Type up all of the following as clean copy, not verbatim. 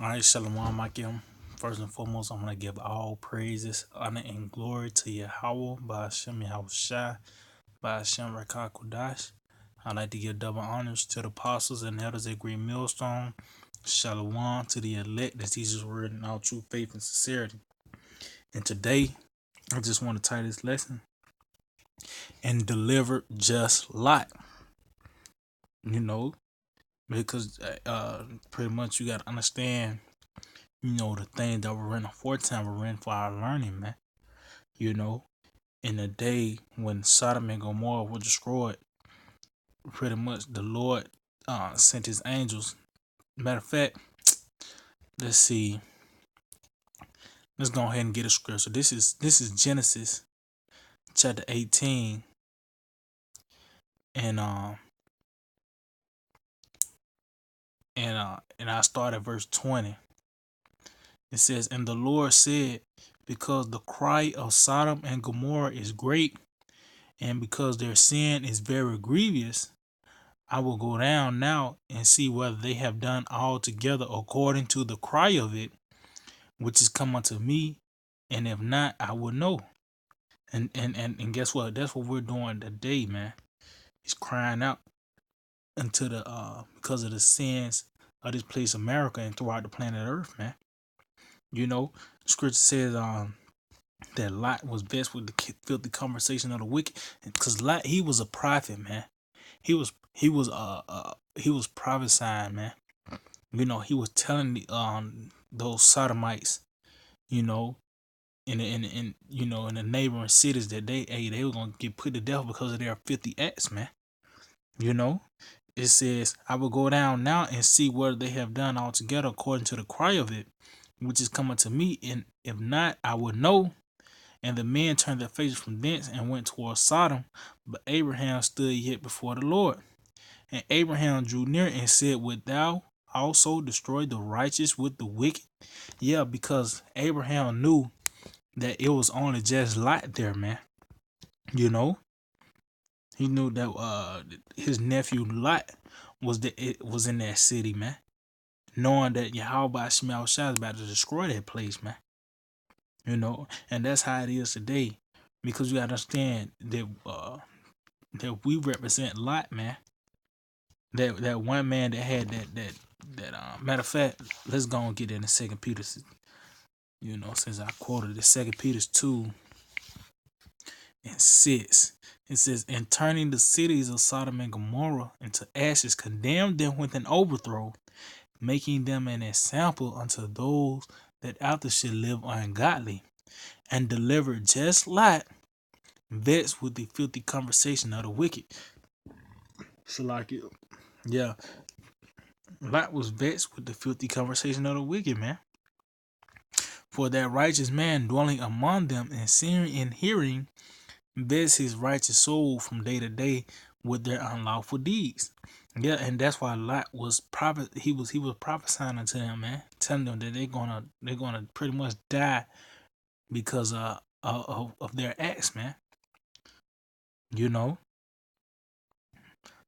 All right, Shalom, Akim. First and foremost, I'm going to give all praises, honor, and glory to Yahweh, by Hashem Yahushai, by Hashem Rakah Kudash. I'd like to give double honors to the apostles and elders at Green Millstone. Shalom to the elect that teaches word in all true faith and sincerity. And today, I just want to tie this lesson and deliver just like, you know, because pretty much you got to understand, the things that were written aforetime were written for our learning, man. In the day when Sodom and Gomorrah were destroyed, pretty much the Lord sent his angels. Matter of fact, let's see. Let's go ahead and get a scripture. So this is Genesis chapter 18, and I start at verse 20. It says, "And the Lord said, because the cry of Sodom and Gomorrah is great, and because their sin is very grievous, I will go down now and see whether they have done altogether according to the cry of it, which is come unto me, and if not, I will know." And guess what? That's what we're doing today, man. He's crying out into the because of the sins of this place, America, and throughout the planet Earth, man. Scripture says that Lot was vexed with the filthy conversation of the wicked, because Lot, he was a prophet, man. He was prophesying, man. He was telling those sodomites, you know, in the neighboring cities that they were gonna get put to death because of their filthy acts, man. It says, "I will go down now and see whether they have done altogether according to the cry of it, which is coming to me, and if not, I will know." And the men turned their faces from thence and went towards Sodom, but Abraham stood yet before the Lord. And Abraham drew near and said, "Wilt thou also destroy the righteous with the wicked?" Yeah, because Abraham knew that it was only just Lot there, man. He knew that his nephew Lot was in that city, man. Knowing that Yahweh Shemel Shai is about to destroy that place, man. And that's how it is today. Because you gotta understand that we represent Lot, man. That one man that had that matter of fact, let's go and get in the Second Peter. Since I quoted the Second Peter 2:6, it says, "And turning the cities of Sodom and Gomorrah into ashes, condemned them with an overthrow, making them an example unto those that after should live ungodly, and delivered just Lot, vexed with the filthy conversation of the wicked." So yeah, Lot was vexed with the filthy conversation of the wicked, man. "For that righteous man dwelling among them and seeing and hearing vexed his righteous soul from day to day with their unlawful deeds." Yeah, and that's why Lot was he was prophesying unto them, man, telling them that they're gonna pretty much die because of their acts, man.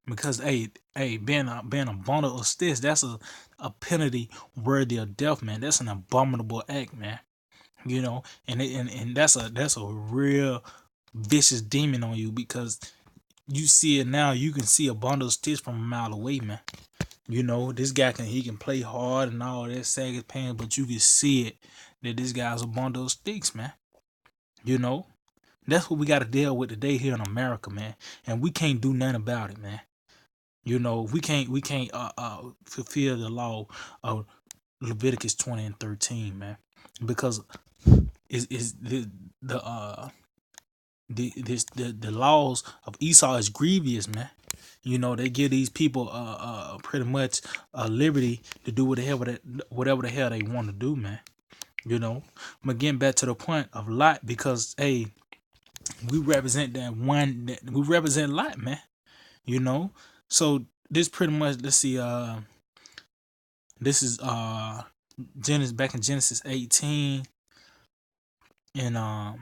Because being a bundle of sticks, that's a penalty worthy of death, man. That's an abominable act, man. And that's a real vicious demon on you, because you see it now. You can see a bundle of sticks from a mile away, man. This guy can play hard and all that, sag his pants, but you can see it that this guy's a bundle of sticks, man. That's what we got to deal with today here in America, man. And we can't do nothing about it, man. We can't fulfill the law of Leviticus 20:13, man, because is the laws of Esau is grievous, man. They give these people pretty much liberty to do whatever the hell they want to do, man. But getting back to the point of Lot, because we represent we represent Lot, man. So this pretty much, let's see, this is Genesis, back in Genesis 18, and I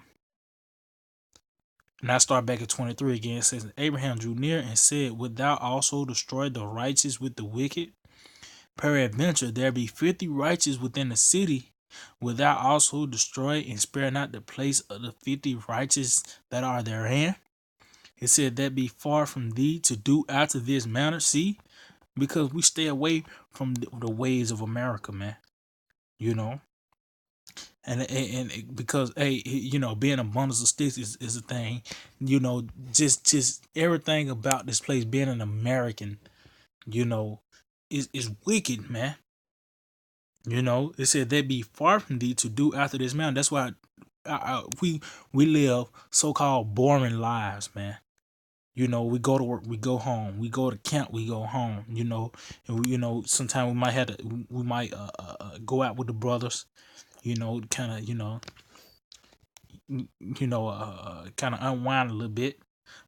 start back at 23 again. It says, "Abraham drew near and said, Wilt thou also destroy the righteous with the wicked?" Peradventure there be 50 righteous within the city, wilt thou also destroy and spare not the place of the 50 righteous that are therein? It said that be far from thee to do after this manner. See, because we stay away from the ways of America, man. You know, and because hey, being a bundle of sticks is a thing. Just everything about this place being an American, you know, is wicked, man. It said they be far from thee to do after this manner. That's why we live so-called boring lives, man. We go to work, we go home. We go to camp, we go home. And sometimes we might go out with the brothers. Kind of kind of unwind a little bit.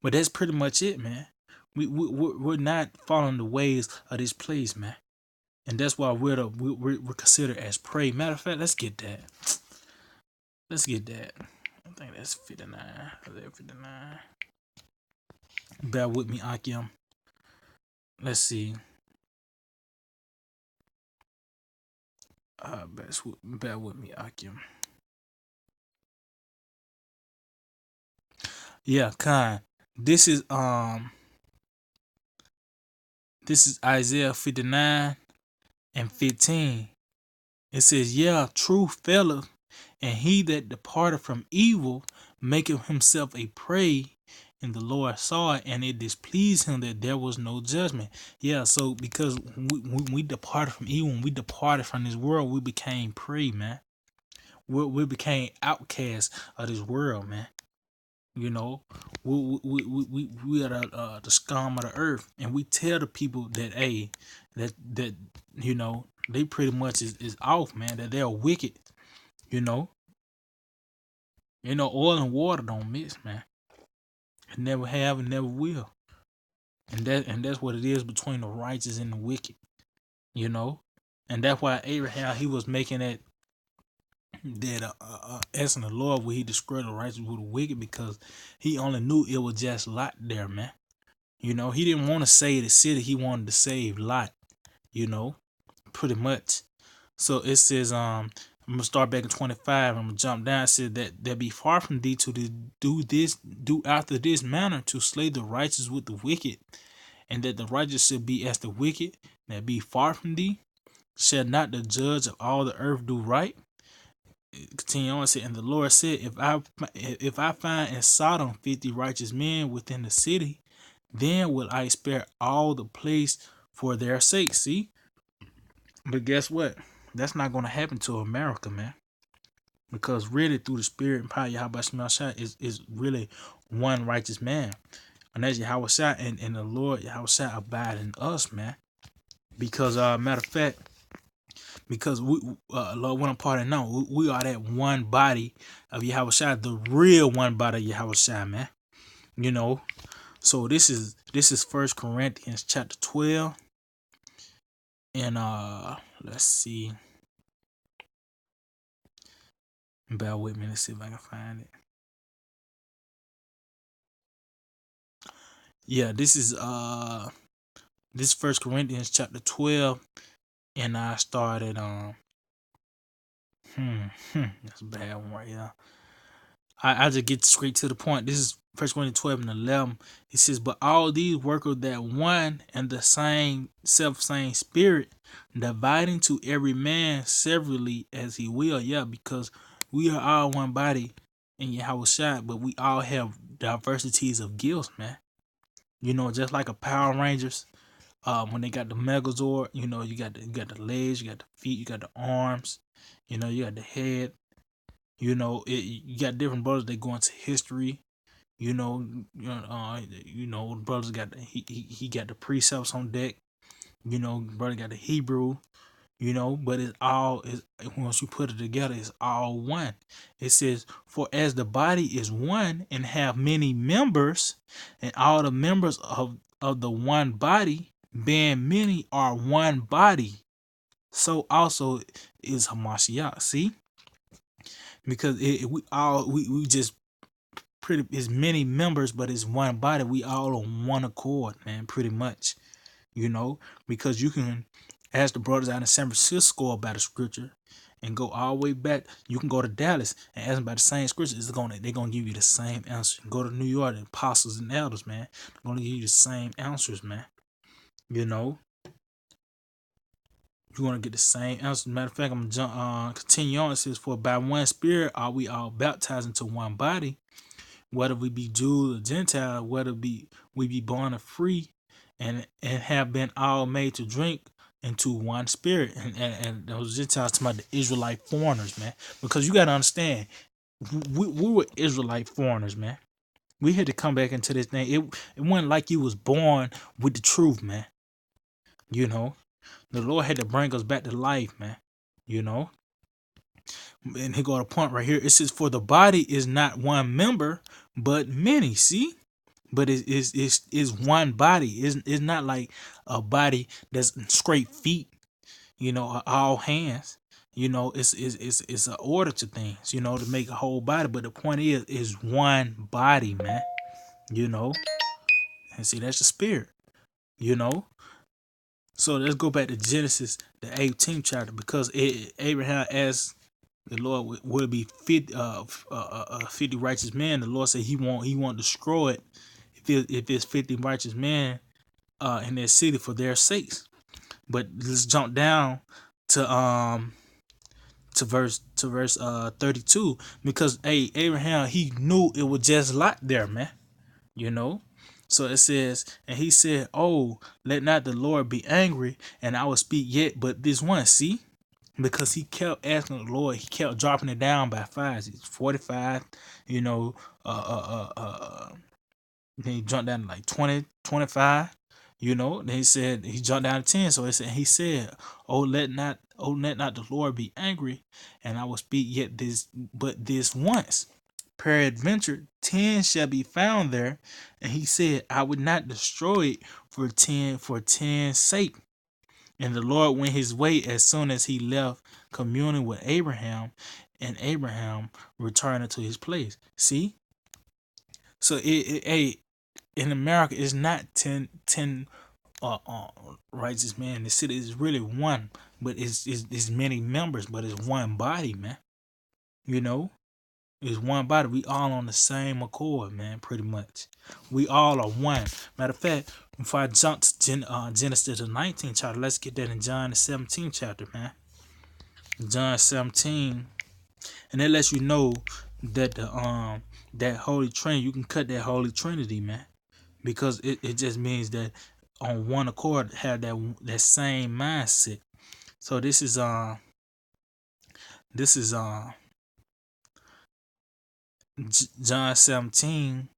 But that's pretty much it, man. We're not following the ways of this place, man. And that's why we're considered as prey. Matter of fact, let's get that. Let's get that. I think that's 59. Is that 59? Bear with me, Akim. Let's see. Bear with me, Akim. Yeah, Khan. This is Isaiah 59 and 15. It says, yeah, true felleth, and he that departed from evil maketh himself a prey. And the Lord saw it, and it displeased him that there was no judgment. Yeah, so because we departed from evil, when we departed from this world, we became prey, man. We became outcasts of this world, man. We are the scum of the earth, and we tell the people that that they pretty much is off, man. That they're wicked, you know. Oil and water don't mix, man. It never have and never will. And that's what it is between the righteous and the wicked, And that's why Abraham, he was making that asking the Lord will he destroy the righteous with the wicked, because he only knew it was just Lot there, man. He didn't want to save the city, he wanted to save Lot, pretty much. So it says, I'm gonna start back in 25. I'm gonna jump down. It says that be far from thee to do after this manner, to slay the righteous with the wicked, and that the righteous should be as the wicked. That be far from thee. Shall not the judge of all the earth do right? Continue on, said, and the Lord said, if I find in Sodom 50 righteous men within the city, then will I spare all the place for their sake. See, but guess what? That's not going to happen to America, man. Because really, through the Spirit and power, Yahweh Shai is really one righteous man, and that's Yahweh Shai, and the Lord Yahweh Shai abide in us, man. Because matter of fact, because we Lord, what I'm part of now, we are that one body of Yahweh Shai, the real one body of Yahweh Shai, man. So this is 1 Corinthians chapter 12, and let's see. Bear with me. Let's see if I can find it. Yeah, this is 1 Corinthians chapter 12, and I started that's a bad one right here. I just get straight to the point. This is 1 Corinthians 12 and 11. It says, but all these work of that one and the same same spirit, dividing to every man severally as he will. Yeah, because we are all one body in Yahweh Shai, but we all have diversities of gifts, man. Just like a Power Rangers, when they got the Megazord, you got the legs, you got the feet, you got the arms, you got the head. You got different brothers that go into history. Brothers got he got the precepts on deck. Brother got the Hebrew. But it's all is once you put it together, it's all one. It says, for as the body is one and have many members, and all the members of the one body, being many, are one body, so also is Hamashiach. See, because we just pretty, it's many members, but it's one body. We all on one accord, man. Pretty much, because you can Ask the brothers out in San Francisco about the scripture, and go all the way back. You can go to Dallas and ask them about the same scripture. They're gonna give you the same answer. Go to New York, the apostles and elders, man. They're gonna give you the same answers, man. You know, you're gonna get the same answer. Matter of fact, I'm gonna continue on. It says, "For by one Spirit are we all baptized into one body, whether we be Jews or Gentile, whether we be born of free, and have been all made to drink into one Spirit." And those Gentiles talking about the Israelite foreigners, man. Because you gotta understand, we were Israelite foreigners, man. We had to come back into this thing. It wasn't like you was born with the truth, man. You know, the Lord had to bring us back to life, man. You know, and he got a point right here. It says, "For the body is not one member, but many." See, but it's one body. It's not like a body that's straight feet. You know, or all hands. You know, it's an order to things. You know, to make a whole body. But the point is one body, man. You know, and see that's the spirit. You know, so let's go back to Genesis, the 18th chapter, because Abraham asked the Lord, "Would it be 50 righteous men?" The Lord said He won't destroy it if it's 50 righteous men in their city for their sakes. But let's jump down to verse 32, because Abraham, he knew it was just Lot there, man. You know. So it says, "And he said, Oh, let not the Lord be angry, and I will speak yet but this one." See, because he kept asking the Lord, he kept dropping it down by 5. It's 45, you know. Then he jumped down to like 20, 25, you know. Then he said he jumped down to 10. So he said, let not the Lord be angry, and I will speak yet this once. Peradventure 10 shall be found there. And he said, I would not destroy it for 10's sake. And the Lord went his way as soon as he left communing with Abraham, and Abraham returned to his place. See? So in America, it's not 10 righteous men. The city is really one, but it's many members, but it's one body, man. You know? It's one body. We all on the same accord, man, pretty much. We all are one. Matter of fact, before I jump to Genesis the 19th chapter, let's get that in John the 17th chapter, man. John 17. And that lets you know that that Holy Trinity, you can cut that Holy Trinity, man. Because it just means that on one accord have that same mindset. So this is John 17,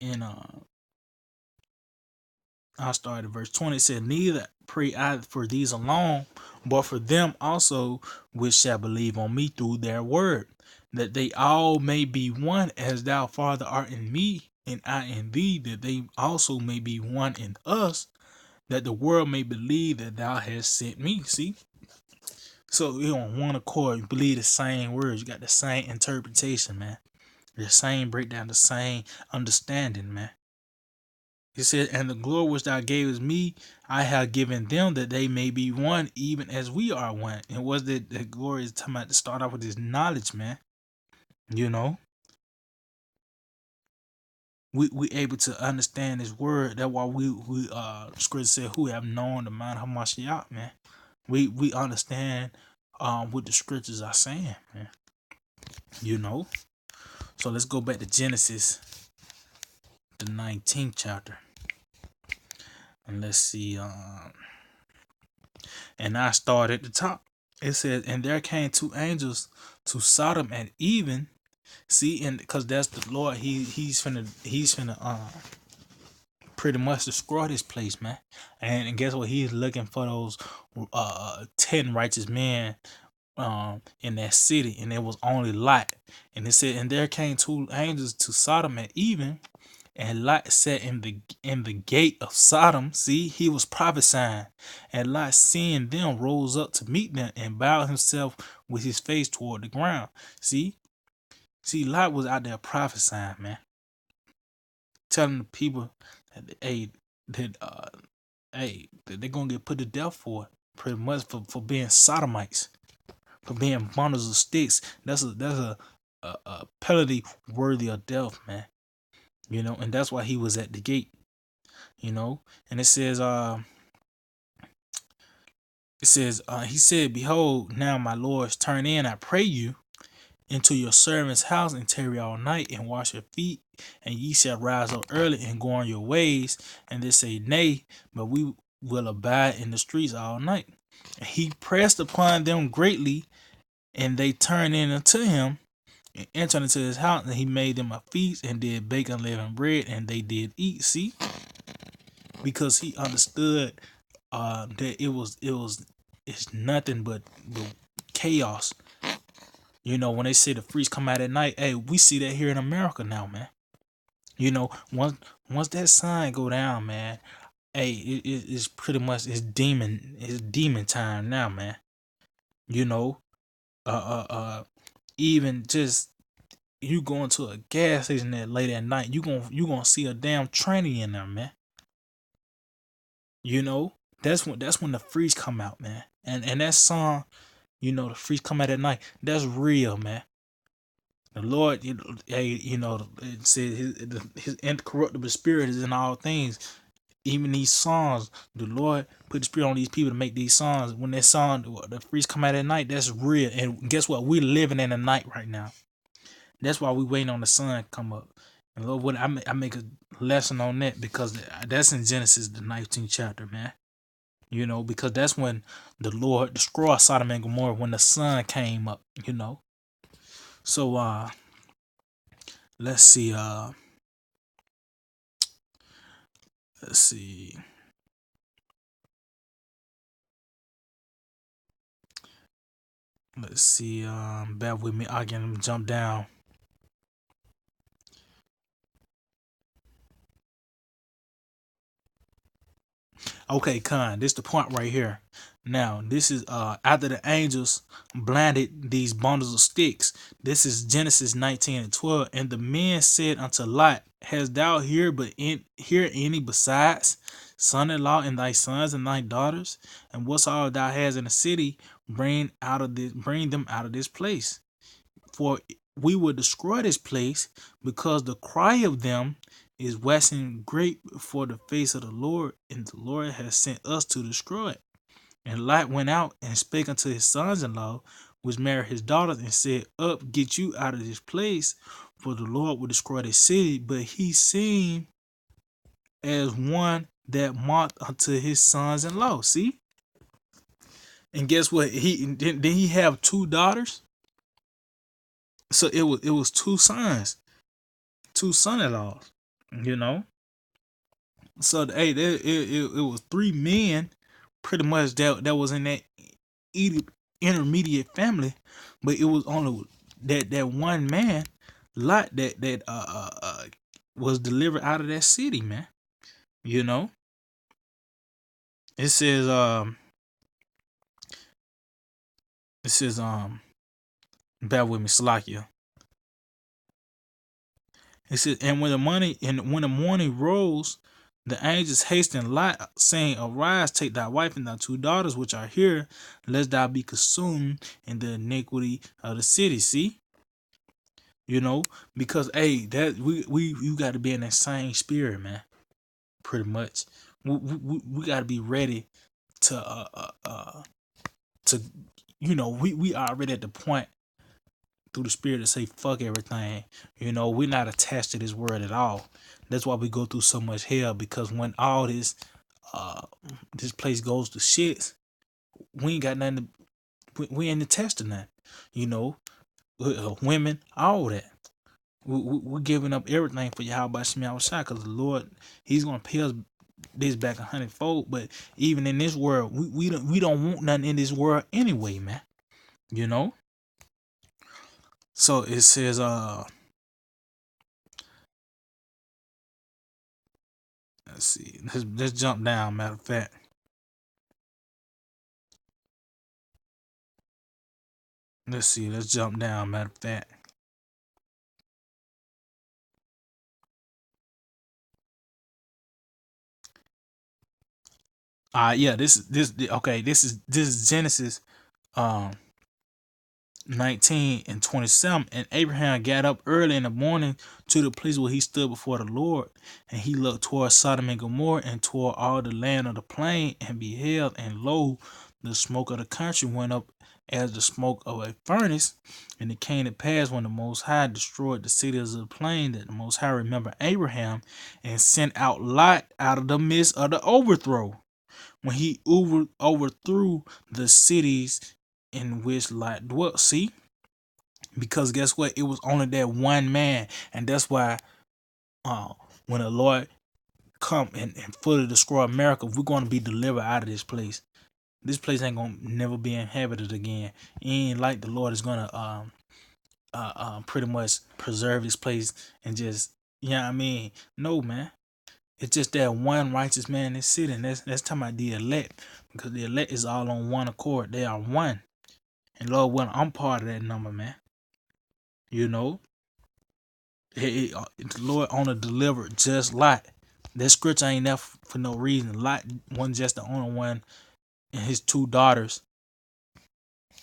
and I started at verse 20. It said, Neither pray I for these alone, but for them also which shall believe on me through their word, that they all may be one, as thou, Father, art in me, and I in thee, that they also may be one in us, that the world may believe that thou hast sent me. See? So you're on one accord, you believe the same words, you got the same interpretation, man. The same breakdown, the same understanding, man. He said, And the glory which thou gavest me, I have given them, that they may be one, even as we are one. And was that the glory is talking about to start off with this knowledge, man. You know, we able to understand this word. That's why we scripture said, who have known the mind of Hamashiach, man. We understand what the scriptures are saying, man. You know. So let's go back to Genesis, the 19th chapter. And let's see. And I start at the top. It says, And there came 2 angels to Sodom at even. See, and because that's the Lord, he's finna pretty much destroy this place, man. And guess what? He's looking for those 10 righteous men in that city, and it was only Lot. And it said, And there came 2 angels to Sodom at even, and Lot sat in the gate of Sodom. See, he was prophesying. And Lot, seeing them, rose up to meet them and bowed himself with his face toward the ground. See, Lot was out there prophesying, man, telling the people that hey, they're gonna get put to death for it, pretty much for being sodomites, for being bundles of sticks. That's a penalty worthy of death, man. And that's why he was at the gate. And he said, "Behold, now my lords, turn in, I pray you, into your servant's house and tarry all night and wash your feet, and ye shall rise up early and go on your ways." And they say, "Nay, but we will abide in the streets all night." And he pressed upon them greatly, and they turned in unto him and entered into his house, and he made them a feast and did bake unleavened bread, and they did eat. See, because he understood that it's nothing but chaos. When they say the freaks come out at night, hey, we see that here in America now, man. Once that sun go down, man, hey, it's pretty much it's demon time now, man. You know, even just you going to a gas station that late at night, you gonna see a damn tranny in there, man. That's when the freaks come out, man. And that song, the freaks come out at night. That's real, man. The Lord, it says his incorruptible spirit is in all things. Even these songs, the Lord put the spirit on these people to make these songs. When that song, the freaks come out at night, that's real. And guess what? We're living in the night right now. That's why we waiting on the sun to come up. And Lord, I make a lesson on that because that's in Genesis, the 19th chapter, man. Because that's when the Lord destroyed Sodom and Gomorrah when the sun came up. So let's see. Let's see. Let's see. Bear with me. I can jump down. Okay, Khan, this the point right here. Now, this is after the angels blinded these bundles of sticks. This is Genesis 19 and 12. And the men said unto Lot, Hast thou here here any besides son-in-law and thy sons and thy daughters? And whatsoever thou hast in the city, bring them out of this place. For we will destroy this place, because the cry of them is waxing great before the face of the Lord, and the Lord has sent us to destroy it. And Lot went out and spake unto his sons-in-law, which married his daughters, and said, Up, get you out of this place, for the Lord will destroy this city. But he seemed as one that mocked unto his sons-in-law. See? And guess what? Didn't he have two daughters? So it was two sons, two son-in-laws. So hey, it was three men, pretty much that was in that intermediate family, but it was only that one man, Lot, that was delivered out of that city, man. It says bear with me, Salakia. It says, and when the morning rose, the angels hastened Lot, saying, Arise, take thy wife and thy two daughters which are here, lest thou be consumed in the iniquity of the city. See, because hey, that we got to be in that same spirit, man. Pretty much, we got to be ready to we already at the point through the spirit to say fuck everything. We're not attached to this world at all. That's why we go through so much hell, because when all this place goes to shit, we ain't got nothing we ain't attached to nothing. Women, all that. We're giving up everything for Yahweh Shemi Shai, because the Lord, He's gonna pay us this back 100-fold. But even in this world, we don't want nothing in this world anyway, man. So it says let's see. Let's jump down, matter of fact. Let's see, let's jump down, matter of fact. Yeah, this is Genesis um 19 and 27. And Abraham got up early in the morning to the place where he stood before the Lord, and he looked toward Sodom and Gomorrah and toward all the land of the plain, and beheld, and lo, the smoke of the country went up as the smoke of a furnace. And it came to pass, when the Most High destroyed the cities of the plain, that the Most High remembered Abraham, and sent out Lot out of the midst of the overthrow, when he overthrew the cities in which Lot dwelt. See, because guess what? It was only that one man, and that's why when the Lord come and fully destroy America, we're going to be delivered out of this place. This place ain't gonna never be inhabited again. It ain't like the Lord is gonna pretty much preserve this place and just, you know what I mean? No, man. It's just that one righteous man in this city, and that's talking about the elect, because the elect is all on one accord. They are one, and Lord, well, I'm part of that number, man. You know, the Lord only delivered just Lot. That scripture ain't there for no reason. Lot wasn't just the only one, and his two daughters,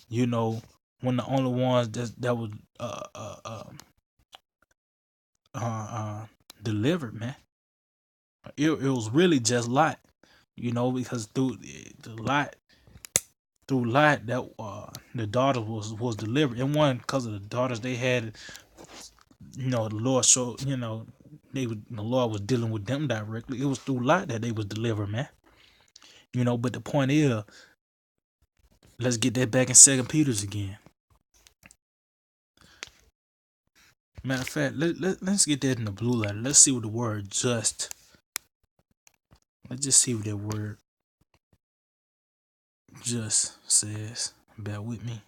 you know, one the only ones that was delivered, man. It was really just Lot, you know, because through Lot that the daughter was delivered. It wasn't because of the daughters they had, you know, the Lord showed, you know, the Lord was dealing with them directly. It was through Lot that they was delivered, man. You know, but the point is, let's get that back in Second Peter's again. Matter of fact, let's get that in the blue letter. Let's see what the word just. Let's just see what that word just says. Bear with me.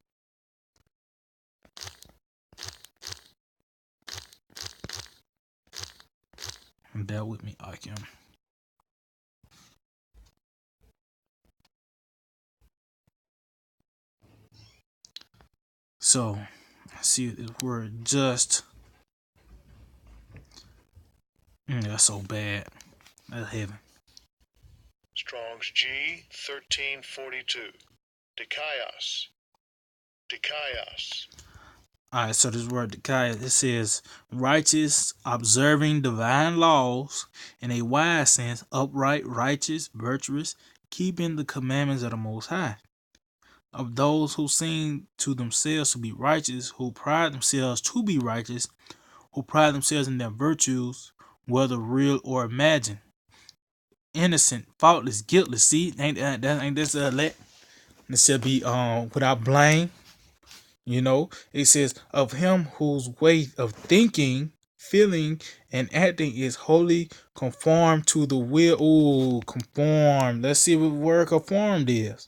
Bear with me, Akim. So, see this word just. That's so bad. That's heavy. Strong's G 1342. Dikaios. Dikaios. Alright, so this word Dikaios, it says righteous, observing divine laws in a wise sense, upright, righteous, virtuous, keeping the commandments of the Most High. Of those who seem to themselves to be righteous, who pride themselves to be righteous, who pride themselves in their virtues, whether real or imagined. Innocent, faultless, guiltless. See, ain't that's elect? It shall be without blame. You know, it says of him whose way of thinking, feeling, and acting is wholly conformed to the will. Ooh, conform. Let's see what the word conformed is.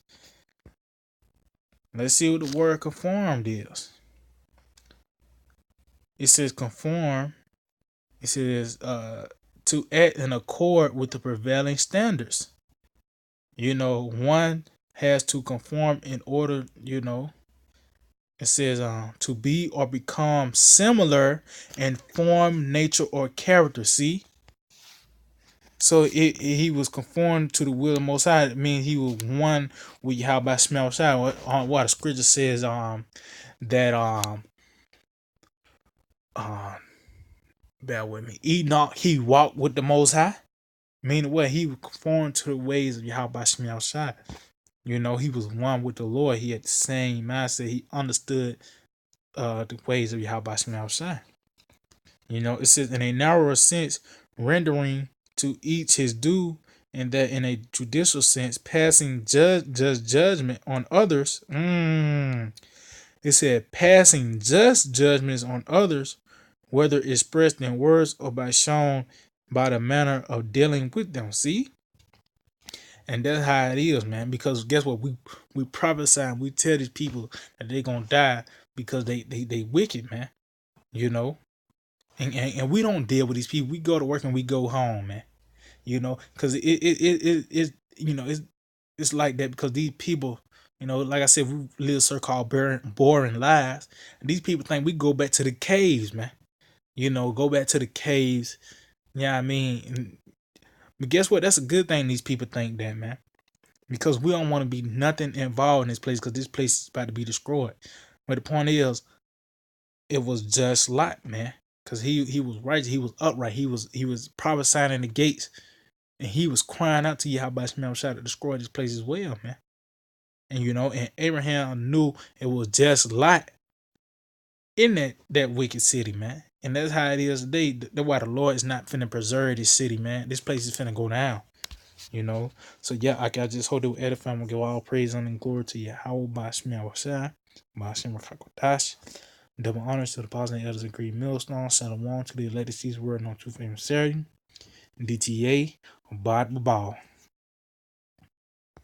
Let's see what the word conformed is. It says conform. It says to act in accord with the prevailing standards. You know, one has to conform in order, you know. It says to be or become similar in form, nature, or character. See? So he was conformed to the will of the Most High. It means he was one with Yahweh Shemel Shai. What the scripture says that uh, bear with me. Enoch, he walked with the Most High. Meaning what? He was conformed to the ways of Yahweh Shemel Shai. You know, he was one with the Lord. He had the same mindset. He understood the ways of Yahweh Shemel Shai. You know, it says in a narrower sense, rendering to each his due, and that in a judicial sense, passing judgment on others. It said passing just judgments on others, whether expressed in words or by shown by the manner of dealing with them. See? And that's how it is, man. Because guess what? We prophesy and we tell these people that they're gonna die because they wicked, man. You know? And we don't deal with these people. We go to work and we go home, man. You know, because you know it's like that because these people, you know, like I said, we live so-called boring lives. And these people think we go back to the caves, man. You know, go back to the caves. Yeah, I mean, but guess what? That's a good thing. These people think that, man. because we don't want to be nothing involved in this place because this place is about to be destroyed. But the point is, it was just Lot, man, because he was righteous, he was upright, he was prophesying in the gates, and he was crying out to Yahweh Shemel Shah to destroy this place as well, man. And and Abraham knew it was just Lot in that wicked city, man. And that's how it is today. That's why the Lord is not finna preserve this city, man. This place is finna go down. So yeah, I just hope they will edify and give all praise and glory to Yahweh by Shemel Shah, by Hashem Rakakodash. Double honors to the apostles and elders of Green Millstone, Center 1 to the elected seats word on 2 famous Saturday, DTA, Abad Babal.